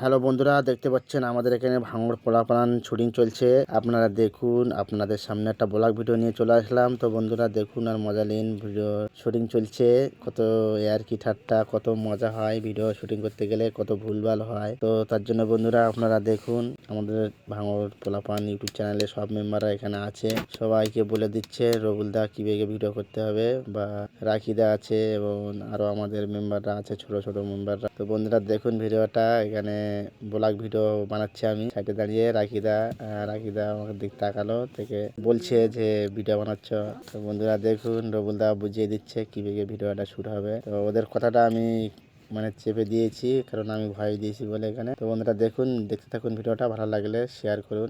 Hello বন্ধুরা, দেখতে পাচ্ছেন আমাদের এখানে ভাঙড় পোলাপান শুটিং চলছে। আপনারা দেখুন, আপনাদের সামনে একটা ব্লগ ভিডিও নিয়ে চলে আসলাম। তো বন্ধুরা দেখুন আর মজা নিন। ভিডিও শুটিং চলছে, কত আর কি ঠাট্টা, কত মজা হয় ভিডিও শুটিং করতে গেলে, কত ভুলভাল হয়। তো তার জন্য বন্ধুরা আপনারা দেখুন, আমাদের ভাঙড় পোলাপান ইউটিউব চ্যানেলে সব মেম্বাররা এখানে আছে, সবাইকে বলে দিচ্ছে রবুলদা কিভাবে ভিডিও করতে হবে, বা রাখিদা আছে এবং আরো আমাদের মেম্বাররা আছে, ছোট ছোট মেম্বাররা। তো বন্ধুরা দেখুন ভিডিওটা, এখানে ব্লগ ভিডিও বানাচ্ছি আমি সাইডে দাঁড়িয়ে। রাখিদা আমার দিক তাকালো থেকে বলছে যে ভিডিও বানাচ্ছ। তো বন্ধুরা দেখুন, রবুলদা বুঝিয়ে দিচ্ছে কিভাবে ভিডিওটা শুরু হবে। তো ওদের কথাটা আমি চেপে দিয়েছি, কারণ আমি ভয় দিয়েছি বলে এখানে। তো বন্ধুরা দেখুন, দেখতে থাকুন ভিডিওটা, ভালো লাগলে শেয়ার করুন।